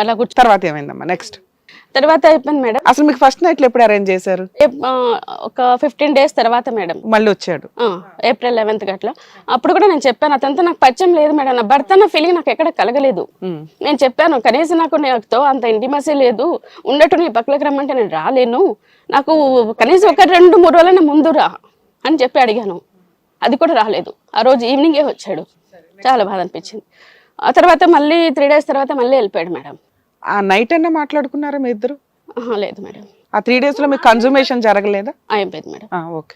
అలా కూర్చో. తర్వాత ఏమైందమ్మా నెక్స్ట్? తర్వాత అయిపోయింది మేడం. అసలు మీకు ఫస్ట్ నైట్ ఎప్పుడు అరేంజ్ చేశారు? ఒక 15 days తర్వాత మేడం మళ్ళీ వచ్చాడు April 11th అట్లా. అప్పుడు కూడా నేను చెప్పాను, అతనితో నాకు పరిచయం లేదు మేడం, నా భర్త అన్న ఫీలింగ్ నాకు ఎక్కడ కలగలేదు. నేను చెప్పాను, కనీసం నాకు నీతో అంత ఇంటిమసీ లేదు, ఉండటం నీ పక్కలకు రమ్మంటే నేను రాలేను, నాకు కనీసం ఒక 2-3 రోజులైనా ముందు రా అని చెప్పి అడిగాను. అది కూడా రాలేదు. ఆ రోజు ఈవినింగే వచ్చాడు. చాలా బాధ అనిపించింది. ఆ తర్వాత మళ్ళీ 3 days తర్వాత మళ్ళీ వెళ్ళిపోయాడు మేడం. ఆ నైట్ అన్నా మాట్లాడుకున్నారా మీ ఇద్దరు? లేదు మేడం. ఆ 3 days లో మీకు కన్సూమేషన్ జరగలేదా? అయిపోయింది మేడం. ఓకే.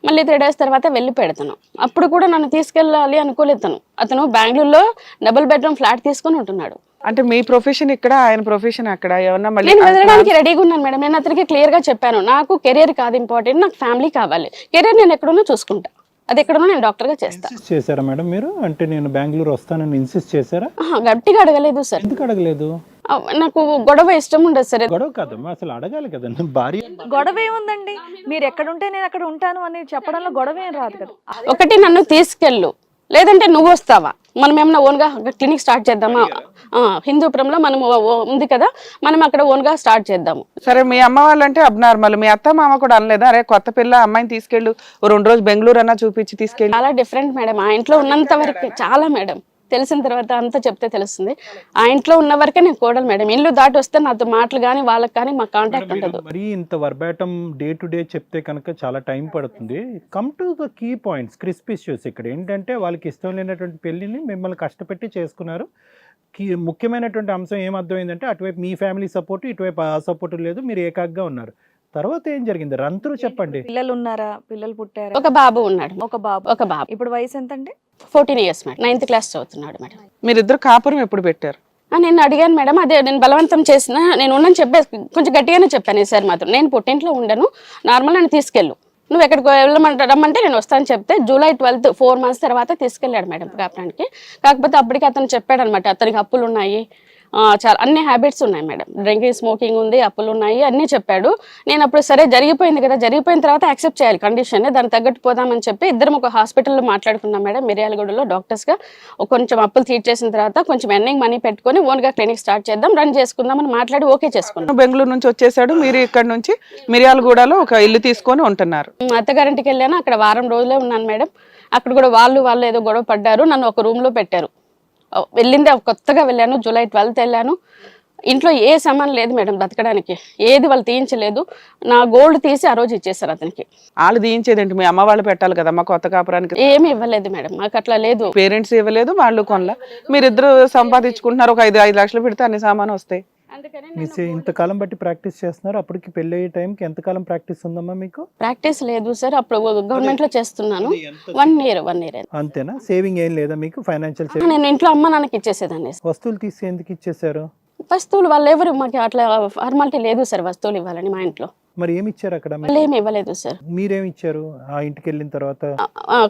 మళ్ళీ 3 days తర్వాత వెళ్ళిపోయాడు తను. అప్పుడు కూడా నన్ను తీసుకెళ్ళాలి అనుకోలేదు తను. అతను బెంగళూరులో డబుల్ బెడ్రూమ్ ఫ్లాట్ తీసుకొని ఉంటున్నాడు. అంటే మీ ప్రొఫెషన్ ఇక్కడ, ఆయన ప్రొఫెషన్ అక్కడ, ఏమన్నా మళ్ళీ? నేను వెళ్ళడానికి రెడీగా ఉన్నాను మేడం. నేను అతనికి క్లియర్ గా చెప్పాను, నాకు కెరీర్ కాదు ఇంపార్టెంట్, నాకు ఫ్యామిలీ కావాలి. కెరీర్ నేను ఎక్కడున్నా చూసుకుంటా, అది ఎక్కడున్నా నేను డాక్టర్ గా చేస్తాను. ఇన్సిస్ట్ చేశారా మేడం మీరు? అంటే నేను బెంగళూరు వస్తానని ఇన్సిస్ట్ చేశారా? గట్టిగా అడగలేదు సార్. ఎందుకు అడగలేదు? నాకు గొడవ ఇష్టం ఉండదు సార్. గొడవ కాదమ్మా, అసలు అడగాలి కదండి. భార్య గొడవ ఏముందండి, మీరు ఎక్కడుంటే నేను అక్కడ ఉంటాను అని చెప్పడంలో గొడవ ఏం రాదు కదా. ఒకటి నన్ను తీసుకెళ్ళు, లేదంటే నువ్వు వస్తావా, మనం ఏమన్నా ఓన్గా క్లినిక్ స్టార్ట్ చేద్దామా, హిందూపురంలో మనం ఉంది కదా, మనం అక్కడ ఓన్గా స్టార్ట్ చేద్దాము. సరే, మీ అమ్మ వాళ్ళంటే అబ్నార్మల్, మీ అత్త మామ కూడా అనలేదా, అరే కొత్త పిల్ల అమ్మాయిని తీసుకెళ్ళు, 2 రోజులు బెంగళూరు అన్నా చూపించి తీసుకెళ్ళి? చాలా డిఫరెంట్ మేడం. ఆ ఇంట్లో ఉన్నంత వరకు చాలా మేడం, తెలిసిన తర్వాత అంతా చెప్తే తెలుస్తుంది. ఆ ఇంట్లో ఉన్న వరకే నేను కోడలు మేడం. ఇల్లు దాటి వస్తే నాతో మాటలు కానీ వాళ్ళకి కానీ మా కాంటాక్ట్ ఉండదు. మరి ఇంత వర్బాటం డే టు డే చెప్తే కనుక చాలా టైం పడుతుంది. Come to the key points, crisp issues. ఇక్కడ ఏంటంటే వాళ్ళకి ఇష్టం లేనటువంటి పెళ్లిని మిమ్మల్ని కష్టపెట్టి చేసుకున్నారు. ముఖ్యమైనటువంటి అంశం ఏమర్థమైందంటే అటువైపు మీ ఫ్యామిలీ సపోర్ట్, ఇటువైపు ఆ సపోర్ట్ లేదు, మీరు ఏకాగ్గా ఉన్నారు. తర్వాత ఏం జరిగింది రంతులు చెప్పండి. పిల్లలు ఉన్నారా? పిల్లలు పుట్టారా? ఒక బాబు ఉన్నాడు. ఒక బాబు. ఇప్పుడు వయసు ఎంత అండి? 14 years మేడం. 9th class చదువుతున్నాడు మేడం. మీరిద్దరు కాపురం ఎప్పుడు పెట్టారు? నేను అడిగాను మేడం, అదే నేను బలవంతం చేసిన, నేను ఉండని చెప్పే కొంచెం గట్టిగానే చెప్పాను. ఈసారి మాత్రం నేను పుట్టింట్లో ఉండను, నార్మల్ నన్ను తీసుకెళ్ళు, నువ్వు ఎక్కడికి రమ్మంటే నేను వస్తాను చెప్తే July 12th 4 months తర్వాత తీసుకెళ్ళాడు మేడం కాపురానికి. కాకపోతే అప్పటికి అతను చెప్పాడు అనమాట, అతనికి అప్పులు ఉన్నాయి, చాలా అన్ని హ్యాబిట్స్ ఉన్నాయి మేడం, డ్రింకింగ్ స్మోకింగ్ ఉంది, అప్పులు ఉన్నాయి అన్నీ చెప్పాడు. నేను అప్పుడు సరే జరిగిపోయింది కదా, జరిగిపోయిన తర్వాత యాక్సెప్ట్ చేయాలి కండిషన్, దాన్ని తగ్గట్టు పోదామని చెప్పి ఇద్దరం ఒక హాస్పిటల్లో మాట్లాడుకున్నాం మేడం, మిర్యాలగూడలో డాక్టర్స్గా. కొంచెం అప్పులు తీర్చేసిన తర్వాత కొంచెం ఎర్నింగ్ మనీ పెట్టుకొని ఓన్గా క్లినిక్ స్టార్ట్ చేద్దాం, రన్ చేసుకుందాం అని మాట్లాడి ఓకే చేసుకున్నాం. బెంగళూరు నుంచి వచ్చేసాడు, మీరు ఇక్కడ నుంచి మిర్యాలగూడలో ఒక ఇల్లు తీసుకొని ఉంటున్నారు. అత్తగారింటికి వెళ్ళాను, అక్కడ వారం రోజులే ఉన్నాను మేడం. అక్కడ కూడా వాళ్ళు ఏదో గొడవ పడ్డారు, నన్ను ఒక రూమ్లో పెట్టారు. వెళ్ళింది కొత్తగా వెళ్ళాను, July 12th వెళ్ళాను. ఇంట్లో ఏ సామాన్ లేదు మేడం బతకడానికి, ఏది వాళ్ళు తీయించలేదు. నా గోల్డ్ తీసి ఆ రోజు ఇచ్చేసారు అతనికి. వాళ్ళు తీయించేదేంటి, మీ అమ్మ వాళ్ళు పెట్టాలి కదా మా కొత్త కాపురానికి? ఏమి ఇవ్వలేదు మేడం, మాకు అట్లా లేదు. పేరెంట్స్ ఇవ్వలేదు, వాళ్ళు కొనలా, మీరిద్దరు సంపాదించుకుంటున్నారు, ఒక 5 లక్షలు పెడితే అన్ని సామాను వస్తాయి. ఇంతకాలం బట్టి ప్రాక్టీస్ చేస్తున్నారు, అప్పటికి పెళ్లి అయ్యే టైంకి ఎంతకాలం ప్రాక్టీస్ ఉందమ్మా మీకు? ప్రాక్టీస్ లేదు సార్, అప్పుడు గవర్నమెంట్ లో చేస్తున్నాను. 1 year అంతేనా? సేవింగ్ ఏం లేదా మీకు? Financial saving? నేను ఇంట్లో అమ్మ నాన్నకి ఇచ్చేసేదాన్ని. వస్తువులు తీసి ఎందుకు ఇచ్చేసారు? వస్తువులు వాళ్ళు ఎవరు మాకు అట్లా ఫార్మాలిటీ లేదు సార్ వస్తువులు ఇవ్వాలని మా ఇంట్లో. మరి ఏమి ఇచ్చారు అక్కడ? వాళ్ళు ఏమి ఇవ్వలేదు సార్. మీరేమి ఇచ్చారు ఆ ఇంటికి వెళ్ళిన తర్వాత?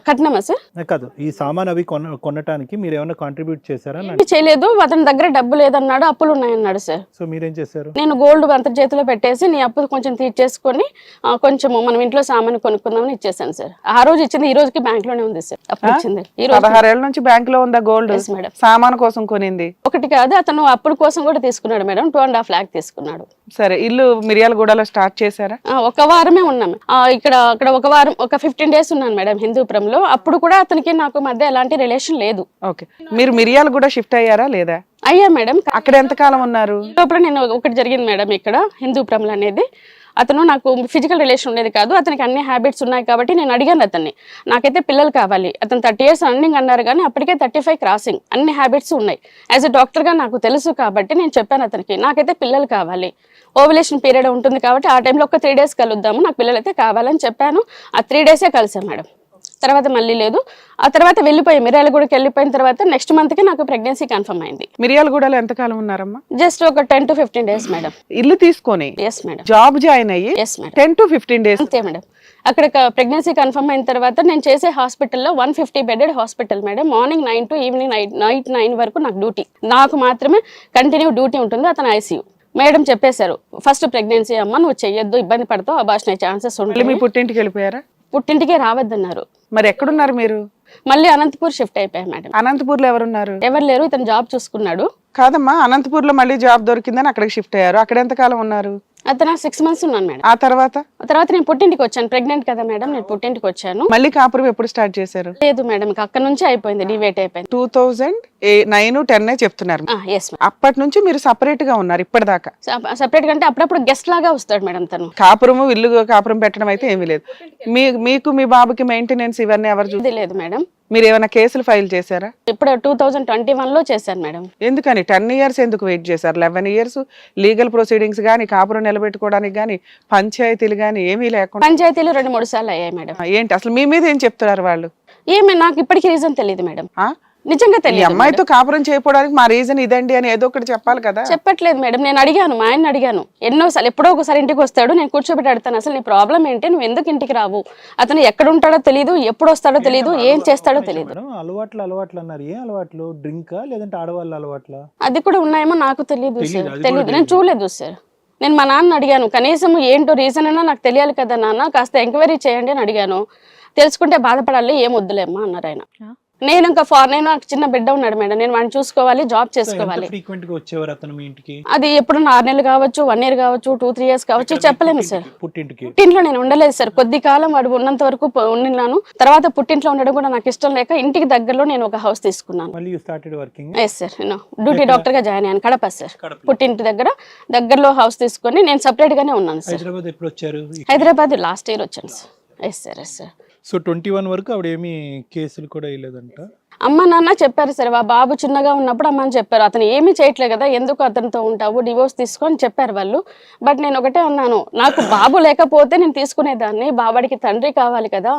కట్నమా సార్? కాదు, ఈ సామాన్ అవి కొనటానికి మీరు ఏమైనా కాంట్రిబ్యూట్ చేశారా? చేయలేదు, అతని దగ్గర డబ్బు లేదన్నాడు, అప్పులు ఉన్నాయన్నాడు సార్. సో మీరేం చేశారు? నేను గోల్డ్ అంతర్జాతిలో పెట్టేసి నీ అప్పు కొంచెం తీర్చేసుకొని కొంచెం మనం ఇంట్లో సామాన్ కొనుక్కుందామని ఇచ్చేసాను సార్. ఆ రోజు ఇచ్చింది ఈ రోజుకి బ్యాంక్ లోనే ఉంది సార్. అప్పుడు ఇచ్చింది ఈ రోజు. 16 ఏళ్ల నుంచి బ్యాంక్ లో ఉందా గోల్డ్? మేడం సామాన్ కోసం కొనింది ఒకటి కాదు, అతను అప్పుల కోసం కూడా తీసుకున్నాడు మేడం. 2.5 lakh తీసుకున్నాడు. సరే, ఇల్లు మిర్యాలగూడలో స్టార్ట్ చేశారా? ఒక వారమే ఉన్నాం అక్కడ ఒక వారం, ఒక 15 days ఉన్నాను మేడం హిందూపురంలో. అప్పుడు కూడా అతనికి నాకు మధ్య ఎలాంటి రిలేషన్ లేదు. ఓకే, మీరు మిర్యాలగూడ షిఫ్ట్ అయ్యారా లేదా? అయ్యా మేడం. అక్కడ ఎంత కాలం ఉన్నారు? లోపల నేను ఒకటి జరిగింది మేడం ఇక్కడ హిందూపురంలో అనేది, అతను నాకు ఫిజికల్ రిలేషన్ ఉండేది కాదు, అతనికి అన్ని హ్యాబిట్స్ ఉన్నాయి కాబట్టి నేను అడిగాను అతన్ని, నాకైతే పిల్లలు కావాలి. అతను 30 years రన్నింగ్ అన్నారు కానీ అప్పటికే 35 క్రాసింగ్, అన్ని హ్యాబిట్స్ ఉన్నాయి. యాజ్ ఎ డాక్టర్గా నాకు తెలుసు కాబట్టి నేను చెప్పాను అతనికి, నాకైతే పిల్లలు కావాలి, ఓవులేషన్ పీరియడ్ ఉంటుంది కాబట్టి ఆ టైంలో ఒక 3 days కలుద్దాము, నాకు పిల్లలు అయితే కావాలని చెప్పాను. ఆ 3 days కలిసాను మేడం. తర్వాత మళ్ళీ లేదు. ఆ తర్వాత వెళ్ళిపోయి మిర్యాలగూడకి వెళ్ళిపోయిన తర్వాత నెక్స్ట్ మంత్ కి నాకు ప్రెగ్నెన్సీ కన్ఫర్మ్ అయింది. మిర్యాలగూడలో ఎంత కాలం ఉన్నారమ్మా? జస్ట్ ఒక 10 to 15 days మేడం. ఇల్లు తీసుకొని? Yes madam. జాబ్ జాయిన్ అయ్యి? Yes madam. 10 to 15 days అంతే మేడం. అక్కడ ప్రెగ్నెన్సీ కన్ఫర్మ్ అయిన తర్వాత నేను చేసే హాస్పిటల్లో 150 bedded hospital madam. Morning 9 to evening night 9 వరకు నాకు డ్యూటీ, నాకు మాత్రమే కంటిన్యూ డ్యూటీ ఉంటుంది. అతను ICU. మేడం చెప్పేశారు, ఫస్ట్ ప్రెగ్నెన్సీ అమ్మ, నువ్వు చెయ్యొద్దు, ఇబ్బంది పడతావు, అబార్షన్ అయ్యే ఛాన్సెస్ ఉంటాయి. మీ పుట్టింటికి వెళ్ళిపోయారా? పుట్టింటికే రావద్దన్నారు. మరి ఎక్కడున్నారు మీరు? మళ్ళీ అనంతపూర్ షిఫ్ట్ అయిపోయా మేడం. అనంతపూర్ లో ఎవరున్నారు? ఎవరు లేరు, ఇతను జాబ్ చూసుకున్నాడు. కాదమ్మా, అనంతపూర్లో మళ్ళీ జాబ్ దొరికిందని అక్కడికి షిఫ్ట్ అయ్యారు. అక్కడ ఎంతకాలం ఉన్నారు? అతను 6 months ఉన్నాను మేడం. ఆ తర్వాత నేను పుట్టింటికి వచ్చాను, ప్రెగ్నెంట్ కదా మేడం, నేను పుట్టింటికి వచ్చాను. మళ్ళీ కాపురం ఎప్పుడు స్టార్ట్ చేశారు? లేదు మేడం, అక్కడ నుంచి అయిపోయింది, డివేట్ అయిపోయింది. 2009-10 చెప్తున్నారు. Yes madam. అప్పటి నుంచి మీరు సపరేట్ గా ఉన్నారు ఇప్పటిదాకా? సపరేట్ కంటే అప్పుడప్పుడు గెస్ట్ లాగా వస్తాడు మేడం తను. కాపురము ఇల్లు కాపురం పెట్టడం అయితే ఏమీ లేదు. మీకు మీ బాబుకి మెయింటెనెన్స్ ఇవన్నీ ఎవరు ఇది లేదు మేడం. మీరు ఏమైనా కేసులు ఫైల్ చేశారా? ఇప్పుడు 2021లో చేశాను మేడం. ఎందుకని 10 years ఎందుకు వెయిట్ చేశారు? 11 years లీగల్ ప్రొసీడింగ్స్ గానీ, కాపురం నిలబెట్టుకోవడానికి గానీ, పంచాయతీలు గానీ ఏమీ లేకుండా పంచాయతీలు 2-3 సార్లు అయ్యాయి మేడం. ఏంటి అసలు మీ మీద ఏం చెప్తున్నారు వాళ్ళు? నాకు ఇప్పటికీ రీజన్ తెలియదు మేడం, ఆ? నిజంగా ఈ తెలియదు. అమ్మాయితో కాపురం చేయడానికి మా రీజన్ ఇదండి అని ఏదో ఒకటి చెప్పాలి కదా. చెప్పట్లేదు మేడం. నేను అడిగాను, మా ఆయన అడిగాను ఎన్నోసార్లు. ఎప్పుడో ఒకసారి ఇంటికి వస్తాడు, నేను కూర్చోబెట్టి అడుగుతాను, అసలు నీ ప్రాబ్లం ఏంటి, నువ్వు ఎందుకు ఇంటికి రావు? అతను ఎక్కడ ఉంటాడో తెలియదు, ఎప్పుడు వస్తాడో తెలియదు, ఏం చేస్తాడో తెలియదు. అలవాట్లు అన్నారు. ఏం అలవాట్లు? డ్రింకా లేదంటే ఆడవాళ్ళ అలవాట్లా? అది కూడా ఉన్నాయేమో నాకు తెలియదు సార్, తెలియదు, నేను చూడలేదు సార్. నేను మా నాన్న అడిగాను, కనీసం ఏంటో రీజన్ అయినా నాకు తెలియాలి కదా నాన్న, కాస్త ఎంక్వైరీ చేయండి అని అడిగాను. తెలుసుకుంటే బాధపడాలి, ఏం వద్దులేమ్మా అన్నారు ఆయన. నేను ఇంకా నాకు చిన్న బిడ్డ ఉన్నాడు మేడం, నేను వాడిని చూసుకోవాలి, జాబ్ చేసుకోవాలి. అది ఎప్పుడు 6 నెలలు కావచ్చు, 1 year కావచ్చు, 2-3 years కావచ్చు, చెప్పలేము సార్. పుట్టింట్లో నేను ఉండలేదు సార్, కొద్ది కాలం వాడు ఉన్నంత వరకు ఉండినాను. తర్వాత పుట్టింట్లో ఉండడం కూడా నాకు ఇష్టం లేక ఇంటికి దగ్గరలో నేను ఒక హౌస్ తీసుకున్నాను. ఎస్ సార్, నేను డ్యూటీ డాక్టర్ గా జాయిన్ అయ్యాను కడప సార్. పుట్టింటి దగ్గరలో హౌస్ తీసుకొని నేను సపరేట్ గానే ఉన్నాను సార్. హైదరాబాద్ లాస్ట్ ఇయర్ వచ్చాను sir. Yes sir, yes sir. So 21 వరకు ఆవిడ ఏమి కేసులు కూడా వేయలేదంట. అమ్మ నాన్న చెప్పారు సార్, ఆ బాబు చిన్నగా ఉన్నప్పుడు అమ్మని చెప్పారు, అతను ఏమీ చేయట్లేదు కదా, ఎందుకు అతనితో ఉంటావు, డివోర్స్ తీసుకొని చెప్పారు వాళ్ళు. బట్ నేను ఒకటే అన్నాను, నాకు బాబు లేకపోతే నేను తీసుకునేదాన్ని, బాబాడికి తండ్రి కావాలి కదా.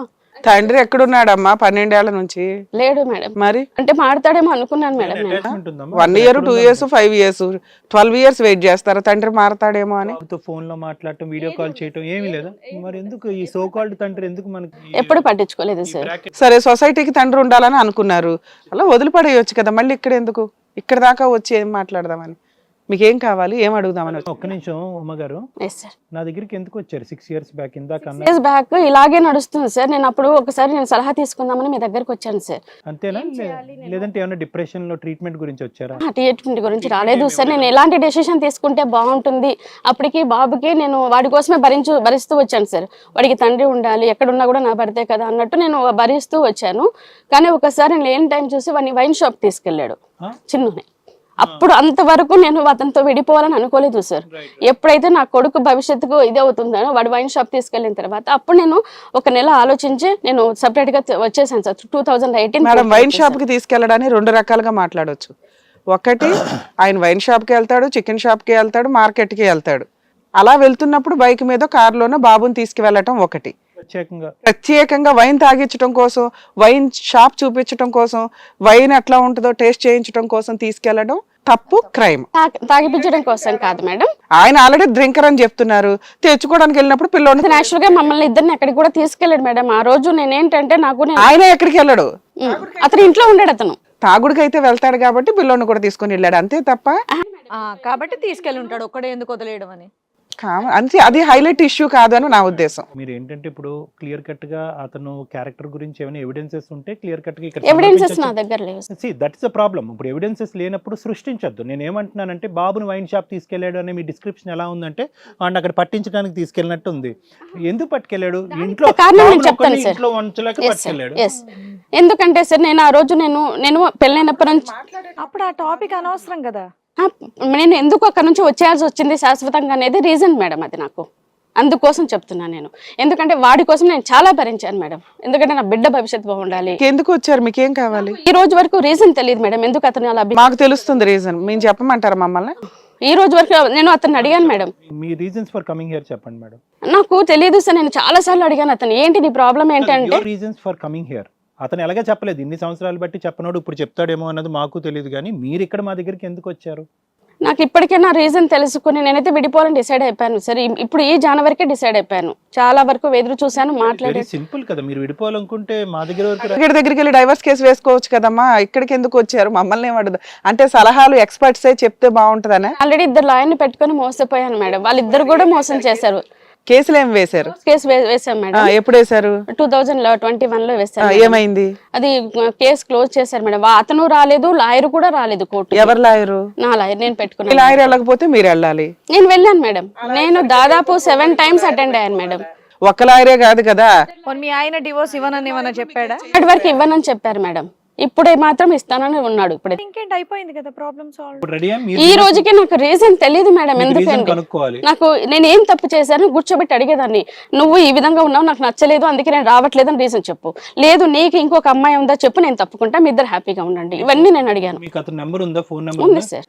తండ్రి ఎక్కడున్నాడమ్మా 12 ఏళ్ల నుంచి? లేడు మేడం. మరి అంటే మాడతాడేమో అనుకున్నాను madam. 1 year, 2 years, 5 years, 12 years wait చేస్తారా తండ్రి మారతాడేమో అని? ఫోన్ లో మాట్లాడటం, వీడియో కాల్ చేయటం ఏమీ లేదా? మరి ఎందుకు ఈ సో కాల్డ్ తండ్రి ఎందుకు మనకి ఎప్పుడు పట్టించుకోలేదు సార్. సరే, సొసైటీకి తండ్రి ఉండాలని అనుకున్నారు, అలా వదిలిపడేయచ్చు కదా, మళ్ళీ ఇక్కడ ఎందుకు? ఇక్కడ దాకా వచ్చి ఏం మాట్లాడదామని? మీకేం కావాలి, ఏం అడుగుదామని? ఒక్క నిమిషం అమ్మగారు, నా దగ్గరికి ఎందుకు వచ్చారు 6 years బ్యాక్? ఇందాక ఇయర్స్ బ్యాక్ ఇలాగే నడుస్తుంది సార్. నేను అప్పుడు ఒకసారి నేను సలహా తీసుకుందామని మీ దగ్గరకు వచ్చాను సార్. అంతేనా? లేదంటే ఏమైనా డిప్రెషన్ లో ట్రీట్మెంట్ గురించి వచ్చారా? ట్రీట్మెంట్ గురించి రాలేదు సార్. నేను ఎలాంటి డెసిషన్ తీసుకుంటే బాగుంటుంది, అప్పటికి బాబుకి నేను వాడి కోసమే భరిస్తూ వచ్చాను సార్. వాడికి తండ్రి ఉండాలి, ఎక్కడున్నా కూడా నా భర్తే కదా అన్నట్టు నేను భరిస్తూ వచ్చాను. కానీ ఒకసారి నేను లేని టైం చూసి వాడిని వైన్ షాప్ తీసుకెళ్ళాడు చిన్ననే. అప్పుడు అంతవరకు నేను అతనితో విడిపోవాలని అనుకోలేదు సార్. ఎప్పుడైతే నా కొడుకు భవిష్యత్తుకు ఇదే అవుతుందో వాడు వైన్ షాప్ తీసుకెళ్లిన తర్వాత అప్పుడు నేను 1 నెల ఆలోచించి నేను సపరేట్ గా వచ్చేసాను సార్. 2018 మేడం, వైన్ షాప్ కి తీసుకెళ్ళడానికి 2 రకాలుగా మాట్లాడొచ్చు. ఒకటి, ఆయన వైన్ షాప్ కి వెళ్తాడు, చికెన్ షాప్ కి వెళ్తాడు, మార్కెట్ కి వెళ్తాడు. అలా వెళ్తున్నప్పుడు బైక్ మీద, కారులోనో బాబుని తీసుకువెళ్ళటం ఒకటి. ప్రత్యేకంగా వైన్ తాగించడం కోసం, వైన్ షాప్ చూపించడం కోసం, వైన్ ఎట్లా ఉంటుందో టేస్ట్ చేయించడం కోసం తీసుకెళ్లడం తప్పు, క్రైమ్. తాగిపించడం కోసం కాదు మేడం. ఆయన ఆల్రెడీ డ్రింకర్ అని చెప్తున్నారు. తెచ్చుకోవడానికి వెళ్ళినప్పుడు పిల్లలు యాక్చువల్ గా మమ్మల్ని ఇద్దరిని ఎక్కడికి కూడా తీసుకెళ్ళాడు మేడం. ఆ రోజు నేనేంటంటే ఆయన ఎక్కడికి వెళ్ళాడు, అతను ఇంట్లో ఉన్నాడు. అతను తాగుడికి అయితే వెళ్తాడు కాబట్టి పిల్లోని కూడా తీసుకుని వెళ్ళాడు, అంతే తప్ప కాబట్టి తీసుకెళ్ళి ఉంటాడు, ఒక్కడే ఎందుకు వదిలేయడం అని. అంతే, అది హైలైట్ ఇష్యూ కాదు అని నా ఉద్దేశం. మీరు ఏంటంటే ఇప్పుడు క్లియర్ కట్ గా అతను క్యారెక్టర్ గురించి ఏమైనా ఎవిడెన్సెస్ ఉంటే క్లియర్ కట్ గా ఎవిడెన్సెస్ నా దగ్గర లేవు. See that's the problem. ఇప్పుడు ఎవిడెన్సెస్ లేనప్పుడు సృష్టించొద్దు. నేను ఏమంటున్నానంటే బాబుని వైన్ షాప్ తీసుకెళ్లాడు అనే మీ డిస్క్రిప్షన్ ఎలా ఉందంటే వాడిని అక్కడ పట్టించడానికి తీసుకెళ్ళినట్టు ఉంది. ఎందుకు పట్టుకెళ్ళాడు? ఇంట్లో వంచలేక పట్టుకెళ్ళాడు. ఎందుకంటే సార్ నేను ఆ రోజు నేను పెళ్ళైనప్పటి నుంచి అప్పుడు ఆ టాపిక్ అనవసరం కదా. నేను ఎందుకు అక్కడ నుంచి వచ్చేయాల్సి వచ్చింది శాశ్వతంగా అనేది రీజన్ మేడం. అది నాకు అందుకోసం చెప్తున్నాను నేను. ఎందుకంటే వాడి కోసం నేను చాలా భరించాను మేడం. ఎందుకంటే నా బిడ్డ భవిష్యత్తు బాగుండాలి. ఎందుకు వచ్చారు, మీకేం కావాలి? ఈ రోజు వరకు రీజన్ తెలియదు మేడం, ఎందుకు అతను అలా. మాకు తెలుస్తుంది రీజన్, మేము చెప్పమంటారా మమ్మల్ని? ఈ రోజు వరకు నేను అతన్ని అడిగాను madam, me reasons for coming here చెప్పండి మేడం. నాకు తెలియదు సార్, నేను చాలా సార్లు అడిగాను అతను, ఏంటి నీ ప్రాబ్లం ఏంటంటే. రీజన్స్ ఫర్ కమింగ్ హియర్ అతను ఎలాగే చెప్పలేదు. ఇన్ని సంవత్సరాలు బట్టి చెప్పనోడు ఇప్పుడు చెప్తాడేమో అన్నది మాకు తెలియదు. కానీ మీరు ఇక్కడ మా దగ్గరికి ఎందుకు వచ్చారు? నాకు ఇప్పటికైనా రీజన్ తెలుసుకుని నేనైతే విడిపోవాలని డిసైడ్ అయిపోయాను సార్. ఇప్పుడు ఈ జనవరికి డిసైడ్ అయిపోయాను. చాలా వరకు ఎదురు చూసాను, మాట్లాడి. సింపుల్ కదా, మీరు విడిపోవాలనుకుంటే మా దగ్గరికి వెళ్ళి డైవర్స్ కేసు వేసుకోవచ్చు కదమ్మా. ఇక్కడికి ఎందుకు వచ్చారు? మమ్మల్ని ఏమడదు అంటే సలహాలు ఎక్స్పర్ట్సే చెప్తే బాగుంటుందనే. ఆల్రెడీ 2 లాయర్ని పెట్టుకుని మోసపోయాను మేడం. వాళ్ళిద్దరు కూడా మోసం చేశారు. కేసులు ఏం వేశారు? కేసు వేసాం మేడం. ఎప్పుడు వేశారు? 2021 లో వేసాం. ఏమైంది? అది కేసు క్లోజ్ చేశారు మేడం. అతను రాలేదు, లాయర్ కూడా రాలేదు కోర్టు. ఎవరు లాయరు? నా లాయర్, నేను పెట్టుకున్నాను. లాయర్ వెళ్ళకపోతే మీరు వెళ్ళాలి. నేను వెళ్ళాను మేడం. నేను దాదాపు 7 times అటెండ్ అయ్యాను మేడం. ఒక్క లాయరే కాదు కదా. మీ ఆయన డివోర్స్ ఇవ్వనని ఏమన్నా చెప్పాడా? ఇప్పటి వరకు ఇవ్వనని చెప్పారు మేడం. ఇప్పుడే మాత్రం ఇస్తానని ఉన్నాడు. ఇప్పుడే ఇంకేంటి, అయిపోయింది కదా ప్రాబ్లమ్ సాల్వ్. ఇప్పుడు రెడీయా? ఈ రోజుకి నాకు రీజన్ తెలియదు మేడం ఎందుకండి. కనుక్కోవాలి. నాకు నేను ఏం తప్పు చేశాను కూర్చోబెట్టి అడిగేదాన్ని. నువ్వు ఈ విధంగా ఉన్నావు, నాకు నచ్చలేదు, అందుకే నేను రావట్లేదు అని రీజన్ చెప్పు. లేదు నీకు ఇంకొక అమ్మాయి ఉందా చెప్పు, నేను తప్పుకుంటా, మీ ఇద్దరు హ్యాపీగా ఉండండి. ఇవన్నీ నేను అడిగాను. మీకు అతని నెంబర్ ఉందా? ఫోన్ నెంబర్ ఉంది సార్.